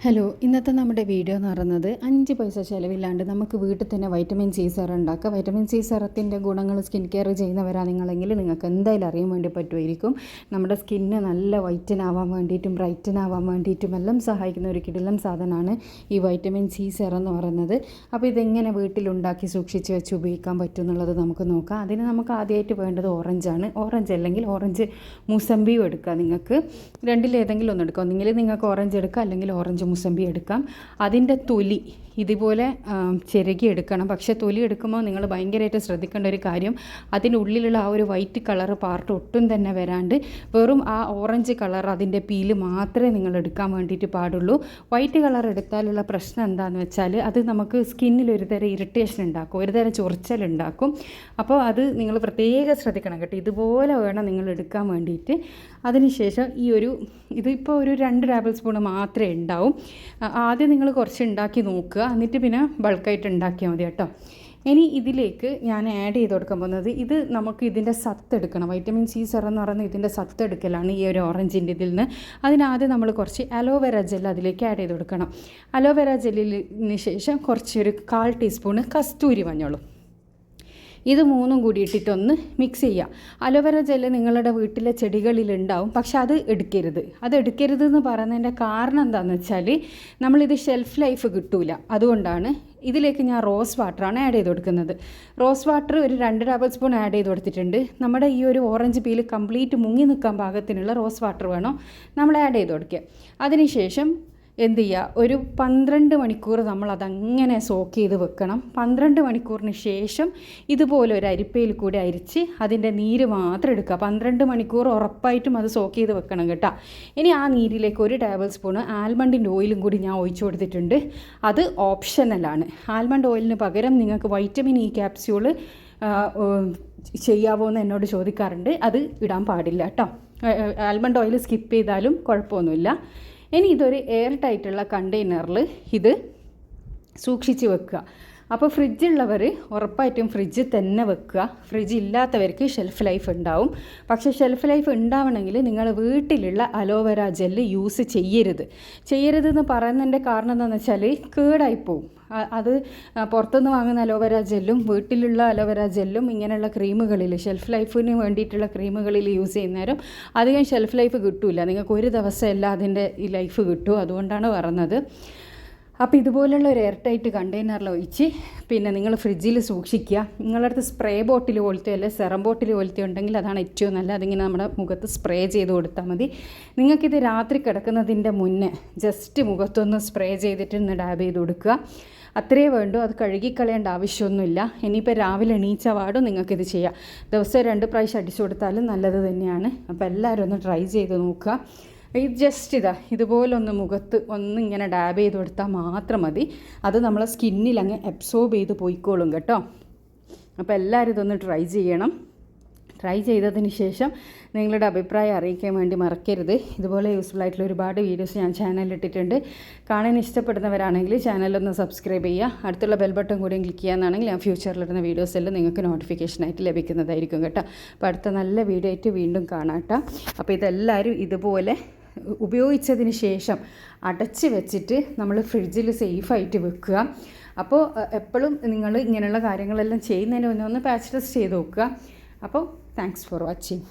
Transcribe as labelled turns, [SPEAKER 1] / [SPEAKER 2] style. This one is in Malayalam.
[SPEAKER 1] ഹലോ, ഇന്നത്തെ നമ്മുടെ വീഡിയോ എന്ന് പറയുന്നത് 5 പൈസ ചിലവില്ലാണ്ട് നമുക്ക് വീട്ടിൽ തന്നെ വൈറ്റമിൻ സി സെറം ഉണ്ടാക്കുക. വൈറ്റമിൻ സി സെറത്തിൻ്റെ ഗുണങ്ങൾ സ്കിൻ കെയർ ചെയ്യുന്നവരാണ് നിങ്ങളെങ്കിൽ നിങ്ങൾക്ക് എന്തായാലും അറിയാൻ വേണ്ടി പറ്റുമായിരിക്കും. നമ്മുടെ സ്കിന്ന് നല്ല വൈറ്റൻ ആവാൻ വേണ്ടിയിട്ടും ബ്രൈറ്റൻ ആവാൻ വേണ്ടിയിട്ടും എല്ലാം സഹായിക്കുന്ന ഒരു കിടിലൻ സാധനമാണ് ഈ വൈറ്റമിൻ സി സെറം എന്ന് പറയുന്നത്. അപ്പോൾ ഇതെങ്ങനെ വീട്ടിലുണ്ടാക്കി സൂക്ഷിച്ച് വെച്ച് ഉപയോഗിക്കാൻ പറ്റും എന്നുള്ളത് നമുക്ക് നോക്കാം. അതിന് നമുക്ക് ആദ്യമായിട്ട് വേണ്ടത് ഓറഞ്ചാണ്. ഓറഞ്ച് അല്ലെങ്കിൽ ഓറഞ്ച് മൂസമ്പിയും എടുക്കുക. നിങ്ങൾക്ക് രണ്ടിലേതെങ്കിലും ഒന്ന് എടുക്കുക. ഒന്നെങ്കിൽ നിങ്ങൾക്ക് ഓറഞ്ച് എടുക്കുക, അല്ലെങ്കിൽ ഓറഞ്ച് മുസമ്പി എടുക്കാം. അതിൻ്റെ തൊലി ഇതുപോലെ ചിരകി എടുക്കണം. പക്ഷേ തൊലി എടുക്കുമ്പോൾ നിങ്ങൾ ഭയങ്കരമായിട്ട് ശ്രദ്ധിക്കേണ്ട ഒരു കാര്യം, അതിനുള്ളിലുള്ള ആ ഒരു വൈറ്റ് കളർ പാർട്ട് ഒട്ടും തന്നെ വരാണ്ട് വെറും ആ ഓറഞ്ച് കളർ അതിൻ്റെ പീല് മാത്രമേ നിങ്ങൾ എടുക്കാൻ വേണ്ടിയിട്ട് പാടുള്ളൂ. വൈറ്റ് കളർ എടുത്താലുള്ള പ്രശ്നം എന്താണെന്ന് വെച്ചാൽ അത് നമുക്ക് സ്കിന്നിൽ ഒരു തരം ഇറിറ്റേഷൻ ഉണ്ടാക്കും, ഒരു തരം ചൊറിച്ചലുണ്ടാക്കും. അപ്പോൾ അത് നിങ്ങൾ പ്രത്യേകം ശ്രദ്ധിക്കണം കേട്ടോ. ഇതുപോലെ വേണം നിങ്ങൾ എടുക്കാൻ വേണ്ടിയിട്ട്. അതിനുശേഷം ഇതിപ്പോൾ ഒരു 2 ടേബിൾ സ്പൂൺ മാത്രമേ ഉണ്ടാവും. ആദ്യം നിങ്ങൾ കുറച്ച് ഉണ്ടാക്കി നോക്കുക, എന്നിട്ട് പിന്നെ ബൾക്കായിട്ട് ഉണ്ടാക്കിയാൽ മതി കേട്ടോ. ഇനി ഇതിലേക്ക് ഞാൻ ആഡ് ചെയ്ത് കൊടുക്കാൻ പോകുന്നത്, ഇത് നമുക്ക് ഇതിൻ്റെ സത്ത് എടുക്കണം. വൈറ്റമിൻ സി സെറം എന്ന് പറയുന്നത് ഇതിൻ്റെ സത്ത് എടുക്കലാണ് ഈ ഒരു ഓറഞ്ചിൻ്റെ ഇതിൽ നിന്ന്. അതിനാദ്യം നമ്മൾ കുറച്ച് അലോവേര ജെൽ അതിലേക്ക് ആഡ് ചെയ്ത് കൊടുക്കണം. അലോവേര ജെല്ലിന് ശേഷം കുറച്ചൊരു 1/4 ടീസ്പൂണ് കസ്തൂരി മഞ്ഞളും, ഇത് 3ഉം കൂടി ഇട്ടിട്ടൊന്ന് മിക്സ് ചെയ്യുക. അലോവേര ജെല്ല് നിങ്ങളുടെ വീട്ടിലെ ചെടികളിലുണ്ടാവും, പക്ഷെ അത് എടുക്കരുത് എന്ന് പറയുന്നതിൻ്റെ കാരണം എന്താണെന്ന് വെച്ചാൽ നമ്മളിത് ഷെൽഫ് ലൈഫ് കിട്ടൂല. അതുകൊണ്ടാണ് ഇതിലേക്ക് ഞാൻ റോസ് വാട്ടറാണ് ആഡ് ചെയ്ത് കൊടുക്കുന്നത്. റോസ് വാട്ടർ ഒരു 2 ടേബിൾ സ്പൂൺ ആഡ് ചെയ്ത് കൊടുത്തിട്ടുണ്ട്. നമ്മുടെ ഈ ഒരു ഓറഞ്ച് പീല് കംപ്ലീറ്റ് മുങ്ങി നിൽക്കാൻ പാകത്തിനുള്ള റോസ് വാട്ടർ വേണം നമ്മൾ ആഡ് ചെയ്ത് കൊടുക്കുക. അതിനുശേഷം എന്ത് ചെയ്യുക, ഒരു 12 മണിക്കൂർ നമ്മളതങ്ങനെ സോക്ക് ചെയ്ത് വെക്കണം. 12 മണിക്കൂറിന് ശേഷം ഇതുപോലെ ഒരു അരിപ്പയിൽ കൂടി അരിച്ച് അതിൻ്റെ നീര് മാത്രം എടുക്കുക. 12 മണിക്കൂർ ഉറപ്പായിട്ടും അത് സോക്ക് ചെയ്ത് വെക്കണം കേട്ടോ. ഇനി ആ നീരിലേക്ക് 1 ടേബിൾ സ്പൂണ് ആൽമണ്ടിൻ്റെ ഓയിലും കൂടി ഞാൻ ഒഴിച്ചു കൊടുത്തിട്ടുണ്ട്. അത് ഓപ്ഷണലാണ്. ആൽമണ്ട് ഓയിലിന് പകരം നിങ്ങൾക്ക് വൈറ്റമിൻ ഇ ക്യാപ്സ്യൂള് ചെയ്യാവോ എന്ന് എന്നോട് ചോദിക്കാറുണ്ട്. അത് ഇടാൻ പാടില്ല കേട്ടോ. ആൽമണ്ട് ഓയിൽ സ്കിപ്പ് ചെയ്താലും കുഴപ്പമൊന്നുമില്ല. ഇനി ഇതൊരു എയർ ടൈറ്റുള്ള കണ്ടെയ്നറിൽ ഇത് സൂക്ഷിച്ച് വെക്കുക. അപ്പോൾ ഫ്രിഡ്ജുള്ളവർ ഉറപ്പായിട്ടും ഫ്രിഡ്ജിൽ തന്നെ വെക്കുക. ഫ്രിഡ്ജ് ഇല്ലാത്തവർക്ക് ഷെൽഫ് ലൈഫ് ഉണ്ടാവും. പക്ഷേ ഷെൽഫ് ലൈഫ് ഉണ്ടാവണമെങ്കിൽ നിങ്ങൾ വീട്ടിലുള്ള അലോവേര ജെല്ല് യൂസ് ചെയ്യരുതെന്ന് പറയുന്നതിൻ്റെ കാരണം എന്താണെന്ന് വെച്ചാൽ കേടായിപ്പോവും. അത് പുറത്തുനിന്ന് വാങ്ങുന്ന അലോവേര ജെല്ലും വീട്ടിലുള്ള അലോവേര ജെല്ലും ഇങ്ങനെയുള്ള ക്രീമുകളിൽ ഷെൽഫ് ലൈഫിന് വേണ്ടിയിട്ടുള്ള ക്രീമുകളിൽ യൂസ് ചെയ്യുന്നേരം അധികം ഷെൽഫ് ലൈഫ് കിട്ടില്ല. നിങ്ങൾക്ക് ഒരു ദിവസമല്ല അതിൻ്റെ ഈ ലൈഫ് കിട്ടും. അതുകൊണ്ടാണ് പറയുന്നത്. അപ്പോൾ ഇതുപോലുള്ള ഒരു എയർ ടൈറ്റ് കണ്ടെയ്നറിൽ ഒഴിച്ച് പിന്നെ നിങ്ങൾ ഫ്രിഡ്ജിൽ സൂക്ഷിക്കുക. നിങ്ങളുടെ അടുത്ത് സ്പ്രേ ബോട്ടിൽ പോലത്തെ അല്ലെ സെറം ബോട്ടിൽ പോലത്തെ ഉണ്ടെങ്കിൽ അതാണ് ഏറ്റവും നല്ലത്. അതിങ്ങനെ നമ്മുടെ മുഖത്ത് സ്പ്രേ ചെയ്ത് കൊടുത്താൽ മതി. നിങ്ങൾക്കിത് രാത്രി കിടക്കുന്നതിൻ്റെ മുന്നേ ജസ്റ്റ് മുഖത്തൊന്ന് സ്പ്രേ ചെയ്തിട്ട് ഒന്ന് ഡാബ് ചെയ്ത് കൊടുക്കുക. അത്രയേ വേണ്ടൂ. അത് കഴുകിക്കളയേണ്ട ആവശ്യമൊന്നുമില്ല. ഇനിയിപ്പോൾ രാവിലെ എണീച്ച പാടും നിങ്ങൾക്കിത് ചെയ്യാം. ദിവസം 2 പ്രാവശ്യം അടിച്ചു കൊടുത്താലും നല്ലത് തന്നെയാണ്. അപ്പോൾ എല്ലാവരും ഒന്ന് ട്രൈ ചെയ്ത് നോക്കുക. ഇത് ജസ്റ്റ് ഇതുപോലെ ഒന്ന് മുഖത്ത് ഇങ്ങനെ ഡാബ് ചെയ്ത് കൊടുത്താൽ മാത്രം മതി. അത് നമ്മളെ സ്കിന്നിൽ അങ്ങ് അബ്സോർബ് ചെയ്ത് പോയിക്കോളും കേട്ടോ. അപ്പോൾ എല്ലാവരും ഇതൊന്ന് ട്രൈ ചെയ്യണം. ട്രൈ ചെയ്തതിന് ശേഷം നിങ്ങളുടെ അഭിപ്രായം അറിയിക്കാൻ വേണ്ടി മറക്കരുത്. ഇതുപോലെ യൂസ്ഫുൾ ആയിട്ടുള്ള ഒരുപാട് വീഡിയോസ് ഞാൻ ചാനലിൽ ഇട്ടിട്ടുണ്ട്. കാണാൻ ഇഷ്ടപ്പെടുന്നവരാണെങ്കിൽ ചാനലൊന്ന് സബ്സ്ക്രൈബ് ചെയ്യുക. അടുത്തുള്ള ബെൽ ബട്ടൺ കൂടി ക്ലിക്ക് ചെയ്യാന്നാണെങ്കിൽ ഞാൻ ഫ്യൂച്ചറിലിടുന്ന വീഡിയോസ് എല്ലാം നിങ്ങൾക്ക് നോട്ടിഫിക്കേഷനായിട്ട് ലഭിക്കുന്നതായിരിക്കും കേട്ടോ. അപ്പോൾ അടുത്ത നല്ല വീഡിയോ ആയിട്ട് വീണ്ടും കാണാം കേട്ടോ. അപ്പോൾ ഇതെല്ലാവരും ഇതുപോലെ ഉപയോഗിച്ചതിന് ശേഷം അടച്ച് വെച്ചിട്ട് നമ്മൾ ഫ്രിഡ്ജിൽ സേഫായിട്ട് വെക്കുക. അപ്പോൾ എപ്പോഴും നിങ്ങൾ ഇങ്ങനെയുള്ള കാര്യങ്ങളെല്ലാം ചെയ്യുന്നതിന് മുന്നേ ഒന്ന് പാച്ച് ടെസ്റ്റ് ചെയ്ത് നോക്കുക. അപ്പോൾ താങ്ക്സ് ഫോർ വാച്ചിങ്.